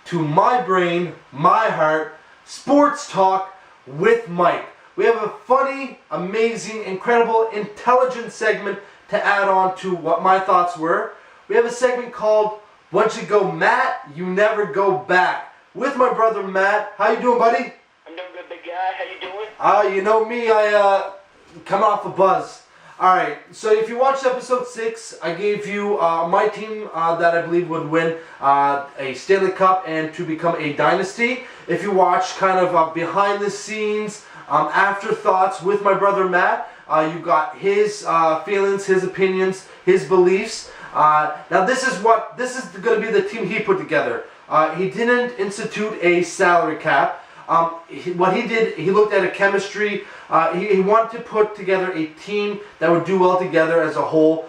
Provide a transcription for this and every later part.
to My Brain, My Heart, Sports Talk with Mike. We have a funny, amazing, incredible, intelligent segment to add on to what my thoughts were. We have a segment called Once You Go Matt, You Never Go Back. With my brother Matt. How you doing, buddy? I'm doing good, big guy. How you doing? You know me, I come off a buzz. Alright, so if you watched episode 6, I gave you my team that I believe would win a Stanley Cup and to become a dynasty. If you watch kind of behind the scenes, afterthoughts with my brother Matt, you got his feelings, his opinions, his beliefs. Now this is going to be the team he put together. He didn't institute a salary cap. What he did, he looked at a chemistry. He wanted to put together a team that would do well together as a whole,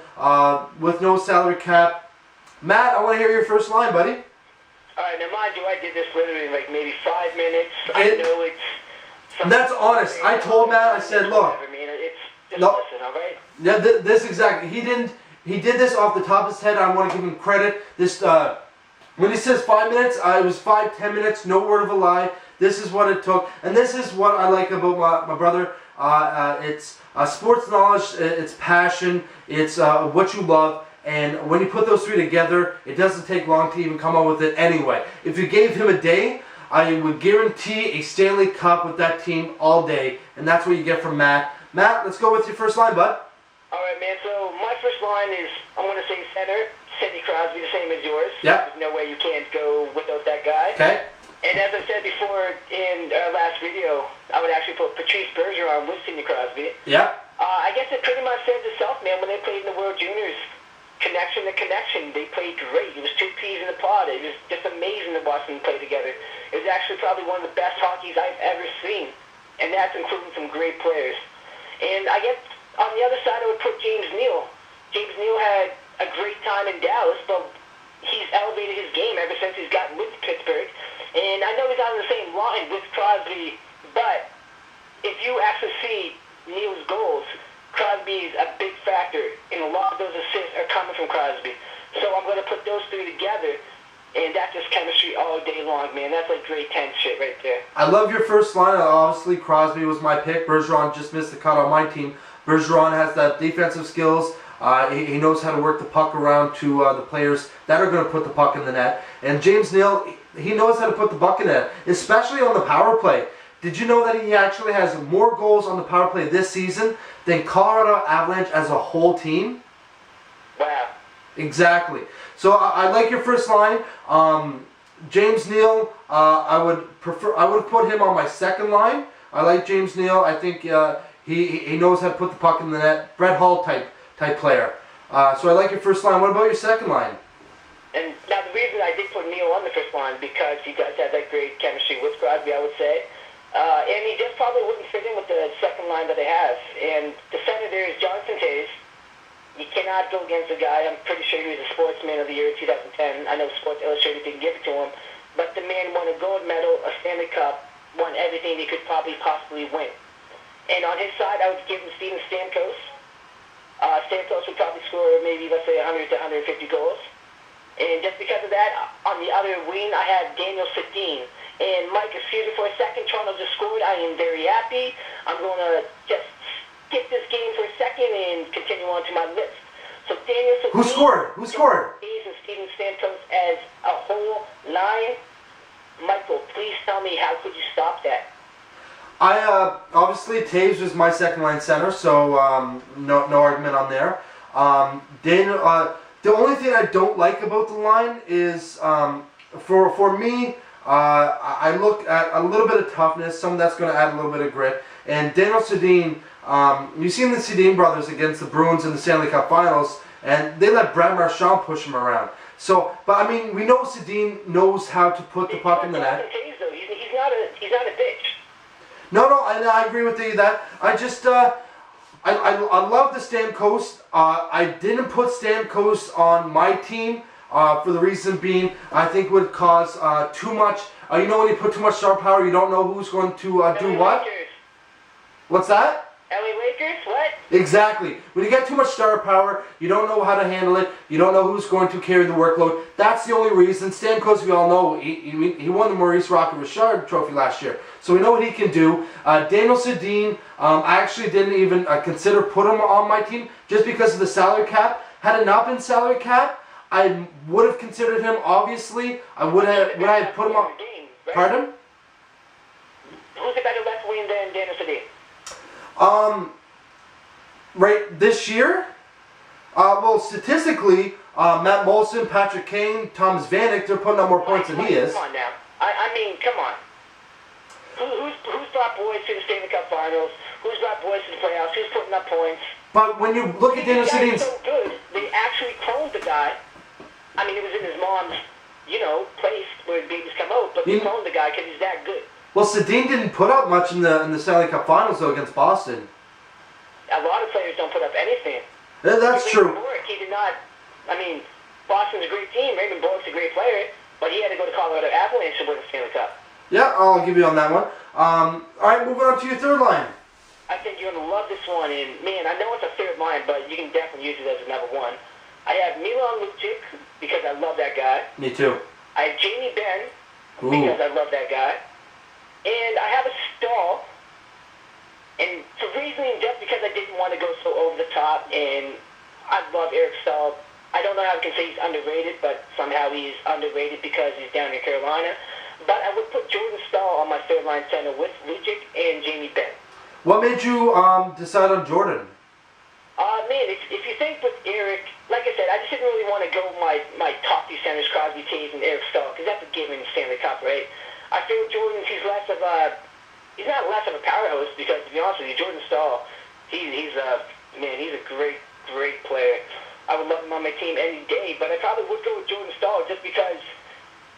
with no salary cap. Matt, I want to hear your first line, buddy. Alright, now mind you, I did this literally in like maybe 5 minutes. I know it's... That's honest. I told Matt, I said, look. Just listen, alright? Yeah, this exactly. He did this off the top of his head. I want to give him credit. This, when he says 5 minutes, it was 5-10 minutes, no word of a lie. This is what it took, and this is what I like about my brother. It's sports knowledge, it's passion, it's what you love, and when you put those three together, it doesn't take long to even come up with it anyway. If you gave him a day, I would guarantee a Stanley Cup with that team all day, and that's what you get from Matt. Matt, let's go with your first line, bud. Alright, man, so my first line is, I want to say center, Sidney Crosby, the same as yours. Yeah. There's no way you can't go without that guy. Okay. And as I said before in our last video, I would actually put Patrice Bergeron with Sidney Crosby. Yeah. I guess it pretty much says itself, man. When they played in the World Juniors, connection to connection, they played great. It was two peas in a pod. It was just amazing to watch them play together. It was actually probably one of the best hockeys I've ever seen, and that's including some great players. And I guess on the other side, I would put James Neal. James Neal had a great time in Dallas, but he's elevated his game ever since he's gotten with Pittsburgh. And I know he's on the same line with Crosby, but if you actually see Neal's goals, Crosby's a big factor, and a lot of those assists are coming from Crosby. So I'm going to put those three together, and that's just chemistry all day long, man. That's like grade 10 shit right there. I love your first line. Obviously, Crosby was my pick. Bergeron just missed the cut on my team. Bergeron has that defensive skills. He knows how to work the puck around to the players that are going to put the puck in the net. And James Neal, he knows how to put the puck in the net, especially on the power play. Did you know that he actually has more goals on the power play this season than Colorado Avalanche as a whole team? Wow. Exactly. So I like your first line. James Neal, I would put him on my second line. I like James Neal. I think he knows how to put the puck in the net. Brett Hull type player. So I like your first line. What about your second line? And now the reason I did put Neal on the first line because he does have that great chemistry with Crosby, I would say. And he just probably wouldn't fit in with the second line that they have. And the center there is Jonathan Toews. You cannot go against the guy. I'm pretty sure he was a Sportsman of the Year in 2010. I know Sports Illustrated didn't give it to him. But the man won a gold medal, a Stanley Cup, won everything he could possibly win. And on his side, I would give him Steven Stamkos. Stamkos would probably score maybe, let's say, 100 to 150 goals. And just because of that, on the other wing, I have Daniel Sedin. And Mike, excuse me for a second, Toronto just scored. I am very happy. I'm going to just skip this game for a second and continue on to my list. So Daniel Sedin. Who scored? And Steven Stamkos as a whole line. Michael, please tell me, how could you stop that? Obviously Toews was my second line center, so no argument on there. Daniel. The only thing I don't like about the line is, for me, I look at a little bit of toughness, something that's going to add a little bit of grit. And Daniel Sedin, you've seen the Sedin brothers against the Bruins in the Stanley Cup Finals, and they let Brad Marchand push him around. So, but I mean, we know Sedin knows how to put the puck in the net. He's not a bitch. No, I agree with you that. I just, I love the Stamkos. I didn't put Stamkos on my team for the reason being I think it would cause too much. You know when you put too much star power, you don't know who's going to do what? Rangers. What's that? LA Lakers? What? Exactly. When you get too much star power, you don't know how to handle it. You don't know who's going to carry the workload. That's the only reason. Stamkos, we all know, he won the Maurice Rocket Richard Trophy last year, so we know what he can do. Daniel Sedin, I actually didn't even consider put him on my team just because of the salary cap. Had it not been salary cap, I would have considered him. Obviously, I would have put him on. Pardon? Who's a better left wing than Daniel Sedin? Right this year? Well, statistically, Matt Molson, Patrick Kane, Thomas Vanek, they're putting up more points than he is. Come on now. I mean, come on. Who's brought boys to the Stanley Cup Finals? Who's brought boys to the playoffs? Who's putting up points? But when you look at Daniel Sedin's... so good, they actually cloned the guy. I mean, it was in his mom's, place where babies come out, but they cloned the guy because he's that good. Well, Sedin didn't put up much in the Stanley Cup Finals, though, against Boston. A lot of players don't put up anything. Yeah, that's true. He did not. I mean, Boston's a great team. Raymond Bourque's a great player, but he had to go to Colorado Avalanche to win the Stanley Cup. Yeah, I'll give you on that one. All right, moving on to your third line. I think you're going to love this one, and man, I know it's a third line, but you can definitely use it as a number one. I have Milan Lucic, because I love that guy. Me too. I have Jamie Benn, because I love that guy. And I have a Stahl, and for reasoning just because I didn't want to go so over the top, and I love Eric Stahl. I don't know how I can say he's underrated, but somehow he's underrated because he's down in Carolina. But I would put Jordan Stahl on my third line center with Lucic and Jamie Benn. What made you decide on Jordan? Man, if you think with Eric, like I said, I just didn't really want to go my top two centers, Crosby, Taves, and Eric Stahl, because that's a given in the Stanley Cup, right? I feel Jordan, he's not less of a powerhouse, because to be honest with you, Jordan Stahl, he's a great, great player. I would love him on my team any day, but I probably would go with Jordan Stahl just because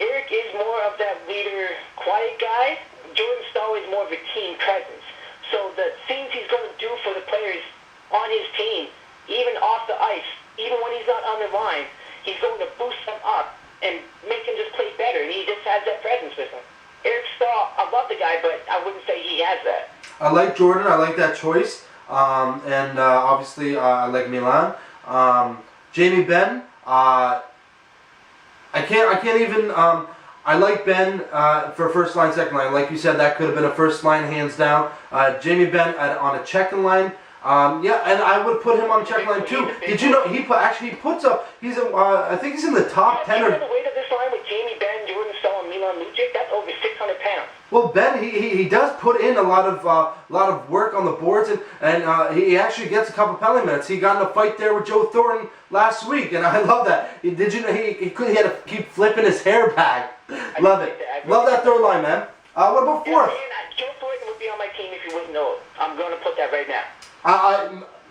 Eric is more of that leader, quiet guy. Jordan Stahl is more of a team presence. So the things he's going to do for the players on his team, even off the ice, even when he's not on the line, he's going to boost them up and make them just play better. And he just has that presence with him. Eric Stahl, I love the guy, but I wouldn't say he has that. I like Jordan. I like that choice. Obviously, I like Milan. Jamie Benn. I can't even. I like Ben for first line, second line. Like you said, that could have been a first line, hands down. Jamie Benn on a second line. Yeah, and I would put him on a check line too. Did you know he puts up? He's I think he's in the top 10 or. The weight of this line with Jamie Benn, Jordan Stahl, and Milan Lucic, that's over 600 pounds. Well, Ben, he does put in a lot of work on the boards, and he actually gets a couple penalty minutes. He got in a fight there with Joe Thornton last week, and I love that. Did you know he had to keep flipping his hair back? Love it. Love that third line, man. What about fourth? Joe Thornton would be on my team if you wouldn't know it. I'm going to put that right now.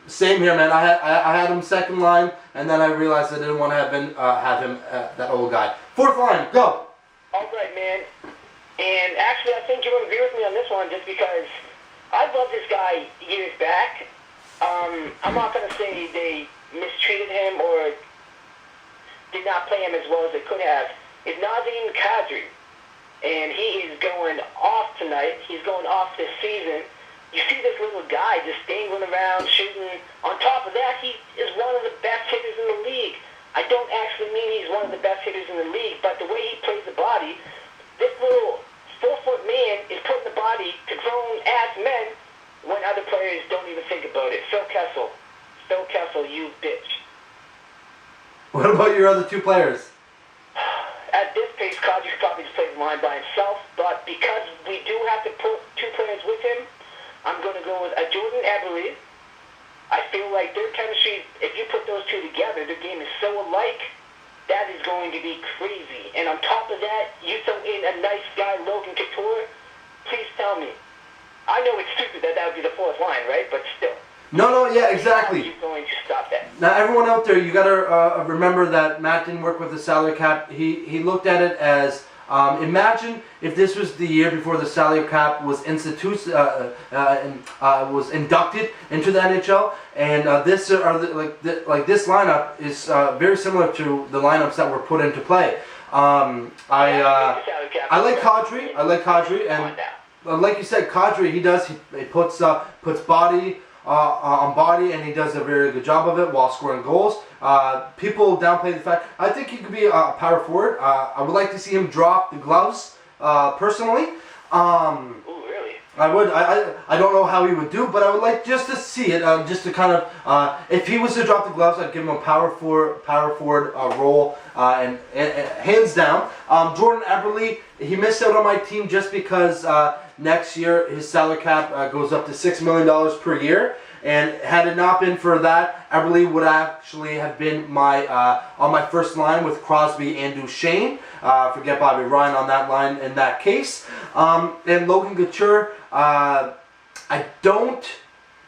Same here, man. I had him second line, and then I realized I didn't want to have him that old guy. Fourth line, go. All right, man. And actually, I think you're going to agree with me on this one, just because I loved this guy years back. I'm not going to say they mistreated him or did not play him as well as they could have. It's Nazem Kadri, and he is going off tonight. He's going off this season. You see this little guy just dangling around, shooting. On top of that, he is one of the best hitters in the league. I don't actually mean he's one of the best hitters in the league, but the way he plays the body, this little 4-foot man is putting the body to grown-ass men when other players don't even think about it. Phil Kessel. Phil Kessel, you bitch. What about your other two players? At this pace, Kadri probably just plays the line by himself, but because we do have to put two players with him, I'm going to go with Jordan Eberle. I feel like their chemistry, if you put those two together, their game is so alike, that is going to be crazy. And on top of that, you throw in a nice guy, Logan Couture. Please tell me. I know it's stupid that would be the fourth line, right? But still. No, yeah, exactly. How are you going to stop that? Now, everyone out there, you got to remember that Matt didn't work with the salary cap. He looked at it as, imagine if this was the year before the salary cap was was inducted into the NHL, and this lineup is very similar to the lineups that were put into play. I like Kadri. And like you said, Kadri, he puts body on body, and he does a very good job of it while scoring goals. People downplay the fact. I think he could be a power forward. I would like to see him drop the gloves, personally. Ooh, really? I would. I don't know how he would do, but I would like just to see it. Just to kind of, if he was to drop the gloves, I'd give him a power forward role, and hands down. Jordan Eberle, he missed out on my team just because next year his salary cap goes up to $6 million per year. And had it not been for that, Eberle would actually have been my on my first line with Crosby and Duchesne. Forget Bobby Ryan on that line in that case. And Logan Couture, I don't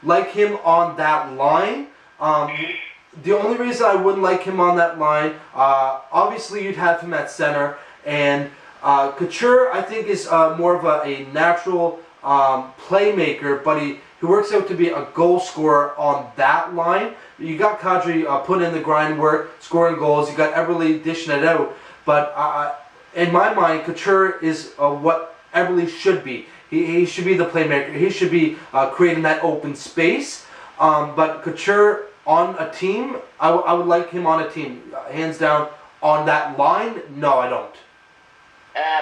like him on that line. The only reason I wouldn't like him on that line, obviously you'd have him at center, and Couture I think is more of a natural playmaker, but he works out to be a goal scorer on that line. You got Kadri putting in the grind work, scoring goals. You got Eberle dishing it out. But in my mind, Couture is what Eberle should be. He should be the playmaker. He should be creating that open space. But Couture on a team, I would like him on a team. Hands down, on that line, no, I don't.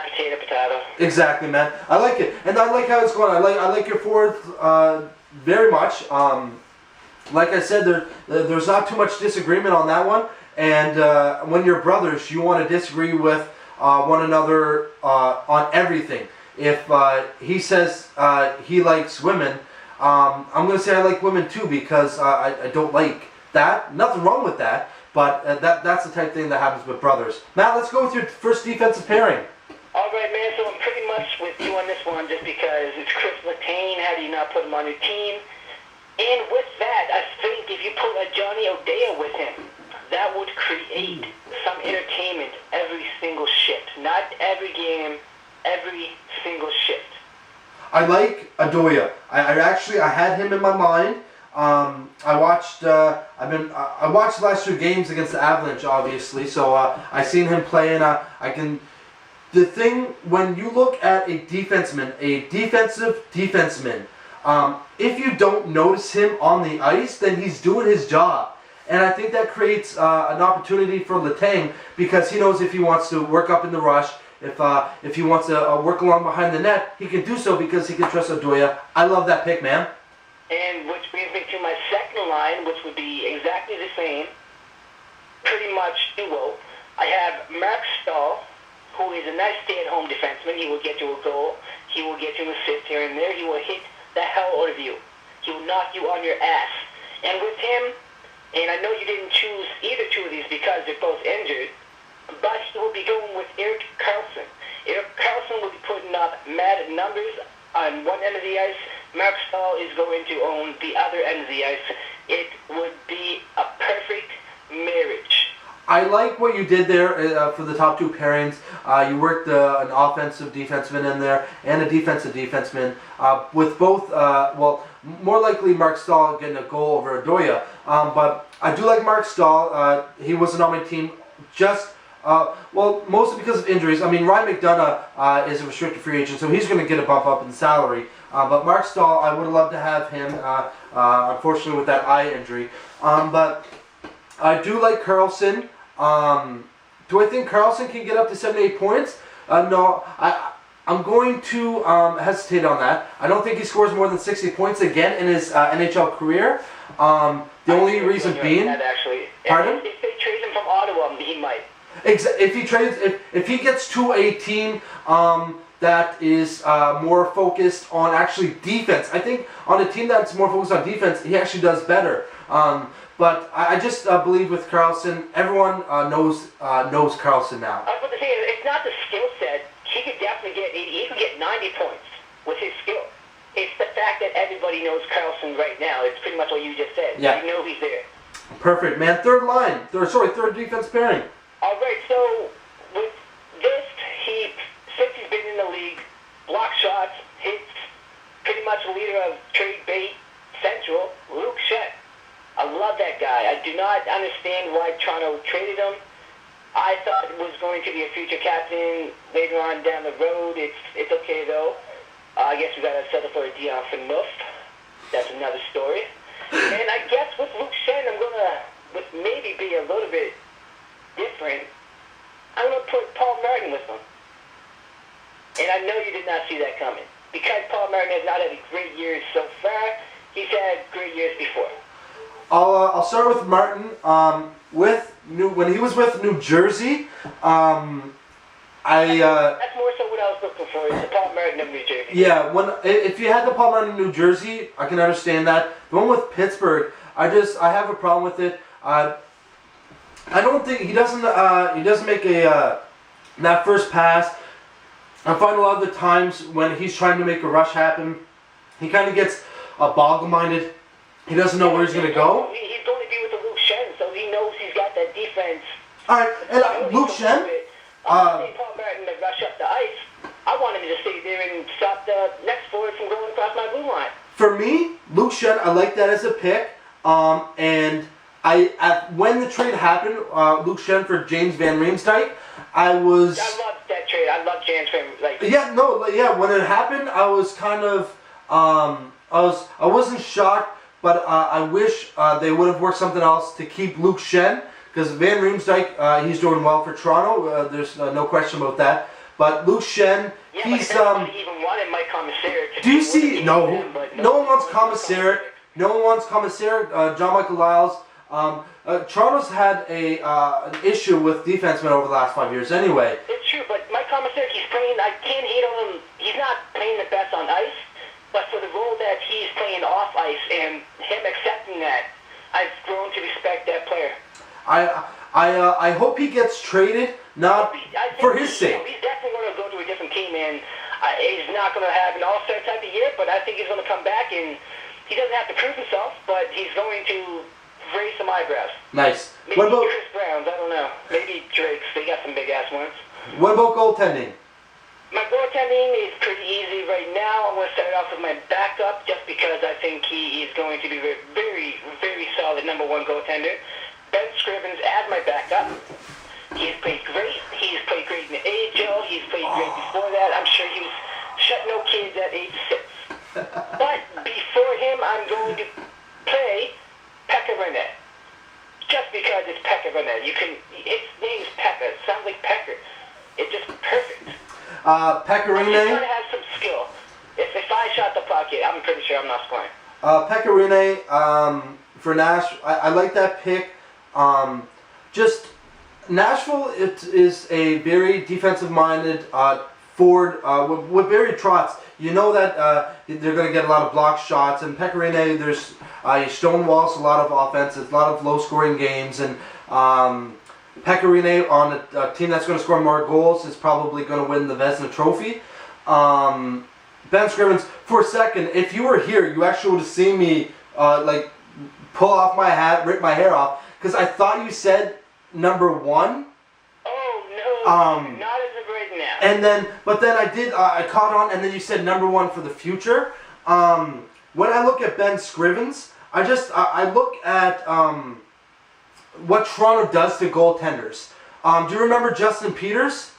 Potato, potato. Exactly, man. I like it, and I like how it's going. I like your forward very much. Like I said, there's not too much disagreement on that one. And when you're brothers, you want to disagree with one another on everything. If he says he likes women, I'm going to say I like women too, because I don't like that. Nothing wrong with that, but that's the type of thing that happens with brothers. Matt, let's go with your first defensive pairing. All right, man, so I'm pretty much with you on this one just because it's Chris Letang. How do you not put him on your team? And with that, I think if you put a Johnny O'Dea with him, that would create some entertainment every single shift. Not every game, every single shift. I like Adoya. I had him in my mind. I watched the last 2 games against the Avalanche, obviously. So I seen him play, and I can. The thing when you look at a defenseman, a defensive defenseman, if you don't notice him on the ice, then he's doing his job. And I think that creates an opportunity for Letang, because he knows if he wants to work up in the rush, if he wants to work along behind the net, he can do so because he can trust Adoya. I love that pick, man. And which brings me to my second line, which would be exactly the same, pretty much duo. I have Marc Staal, who is a nice stay-at-home defenseman. He will get you a goal. He will get you an assist here and there. He will hit the hell out of you. He will knock you on your ass. And with him, and I know you didn't choose either 2 of these because they're both injured, but he will be going with Erik Karlsson. Erik Karlsson will be putting up mad numbers on one end of the ice. Marc Staal is going to own the other end of the ice. It would be a perfect marriage. I like what you did there for the top 2 pairings. You worked an offensive defenseman in there and a defensive defenseman with both, well, more likely Marc Staal getting a goal over Adoya. But I do like Marc Staal. He wasn't on my team just, well, mostly because of injuries. I mean, Ryan McDonough is a restricted free agent, so he's going to get a bump up in salary. But Marc Staal, I would have loved to have him, unfortunately with that eye injury. But I do like Karlsson. Do I think Karlsson can get up to 78 points? No, I'm going to hesitate on that. I don't think he scores more than 60 points again in his NHL career. The only reason being, pardon? If they trade him from Ottawa, he might. If he gets to a team that is more focused on actually defense, I think on a team that's more focused on defense, he actually does better. But I just believe with Karlsson, everyone knows Karlsson now. I was going to say, it's not the skill set. He could definitely he could get 90 points with his skill. It's the fact that everybody knows Karlsson right now. It's pretty much what you just said. Yeah. You know he's there. Perfect, man. Third defense pairing. All right, so with this, since he's been in the league, block shots, hits, pretty much the leader of trade bait central, Luke Shen. I love that guy. I do not understand why Toronto traded him. I thought it was going to be a future captain later on down the road. It's okay, though. I guess we got to settle for a Dion Phaneuf. That's another story. And I guess with Luke Shen, I'm going to, with maybe be a little bit different, I'm going to put Paul Martin with him. And I know you did not see that coming. Because Paul Martin has not had great years so far, he's had great years before. I'll start with Martin. When he was with New Jersey, That's more so what I was looking for, is the Paul Martin of New Jersey. Yeah, if you had the Paul Martin in New Jersey, I can understand that. The one with Pittsburgh, I have a problem with it. I don't think he doesn't make that first pass. I find a lot of the times when he's trying to make a rush happen, he kind of gets boggle-minded. He doesn't know where he's going to go. He's going to be with the Luke Shen, so he knows he's got that defense. All right, and Luke Shen. I want Paul Martin to rush up the ice. I want him to stay there and stop the next forward from going across my blue line. For me, Luke Shen, I like that as a pick. And when the trade happened, Luke Shen for James Van Riemsdyk, I loved that trade. I love James Van Riemsdyk. When it happened, I was kind of, I wasn't shocked, but I wish they would have worked something else to keep Luke Shen, because Van Riemsdyk, he's doing well for Toronto. There's no question about that. But Luke Shen, he's even wanted Mike Commissary. Do you see? No one wants Commissary. No one wants Commissary. John Michael Lyles. Toronto's had an issue with defensemen over the last 5 years. Anyway. It's true, but Mike Commissary, he's playing. I can't hate on him. He's not playing the best on ice, but for the role that he's playing off ice and him accepting that, I've grown to respect that player. I hope he gets traded, not for his sake. He's definitely going to go to a different team, and he's not going to have an all-star type of year, but I think he's going to come back, and he doesn't have to prove himself, but he's going to raise some eyebrows. Nice. Maybe What about Chris Browns, I don't know. Maybe Drake's, they got some big-ass ones. What about goaltending? My goaltending is pretty easy right now. I'm going to start off with my backup, just because I think he is going to be a very, very solid number one goaltender. Ben Scrivens as my backup. He's played great. He's played great in the AHL. He's played great before that. I'm sure he was shutting no kids at age 6. But before him, I'm going to play Pekka Rinne. Just because it's Pekka Rinne. His name's Pekka. It sounds like Pecker. It's just perfect. Pekka Rinne. He's going to have some skill. If I shot the puck, I'm pretty sure I'm not scoring. Pekka Rinne for Nash. I like that pick. Just Nashville, it is a very defensive-minded forward with Barry Trotz. You know that they're going to get a lot of block shots, and Pekka Rinne, there's he stonewalls a lot of offenses, a lot of low-scoring games, and Pekka Rinne on a team that's going to score more goals is probably going to win the Vezina Trophy. Ben Scrivens, for a second, if you were here, you actually would have seen me pull off my hat, rip my hair off. Because I thought you said number 1. Oh, no. Not as of right now. But then I caught on, and then you said number 1 for the future. When I look at Ben Scrivens, I look at what Toronto does to goaltenders. Do you remember Justin Peters?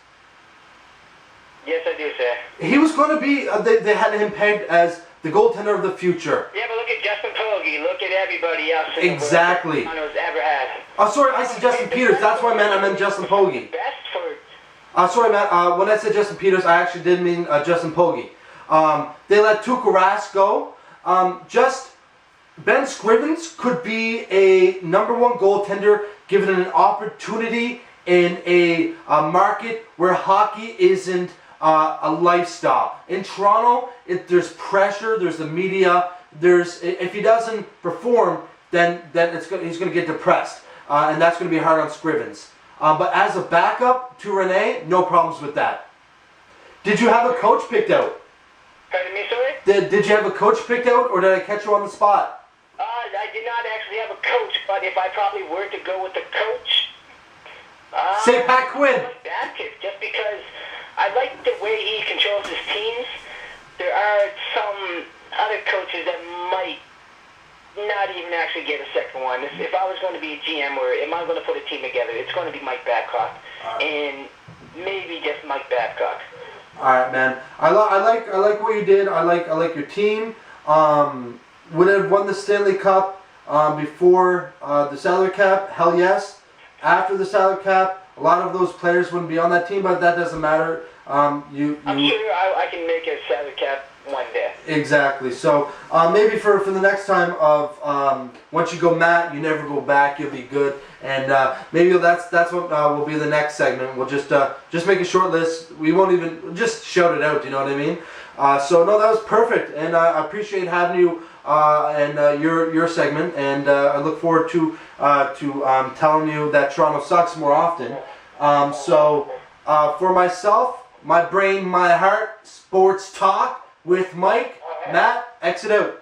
Yes, I do, sir. He was going to be, they had him pegged as the goaltender of the future. Yeah, but look at Justin Pogge. Look at everybody else. Exactly. Toronto's ever had. Oh, sorry, I said Justin Peters. That's what I meant Justin Pogge. Best for... Sorry, Matt. When I said Justin Peters, I actually did mean Justin Pogge. They let Tuukka Rask go. Ben Scrivens could be a number 1 goaltender given an opportunity in a market where hockey isn't a lifestyle. In Toronto, there's pressure, there's the media, if he doesn't perform, then he's going to get depressed. And that's going to be hard on Scrivens. But as a backup to Rinne, no problems with that. Did you have a coach picked out? Pardon me, sorry? Did you have a coach picked out, or did I catch you on the spot? I did not actually have a coach, but if I probably were to go with a coach... Say Pat Quinn. I like that pick, just because I like the way he controls his teams. There are some other coaches that might not even actually get a second one. If I was going to be a GM or am I going to put a team together, it's going to be Mike Babcock. And maybe just Mike Babcock. Alright, man. I like what you did. I like your team. Would have won the Stanley Cup. before the salary cap, hell yes. After the salary cap, a lot of those players wouldn't be on that team, but that doesn't matter. I'm sure I can make a salary cap one day. Exactly. So maybe for the next time of once you go Matt, you never go back. You'll be good, and maybe that's what will be the next segment. We'll just make a short list. We won't even just shout it out. You know what I mean? So no, that was perfect, and I appreciate having you and your segment, and I look forward to telling you that Toronto sucks more often. So for myself, my brain, my heart, sports talk with Mike, Matt, exit out.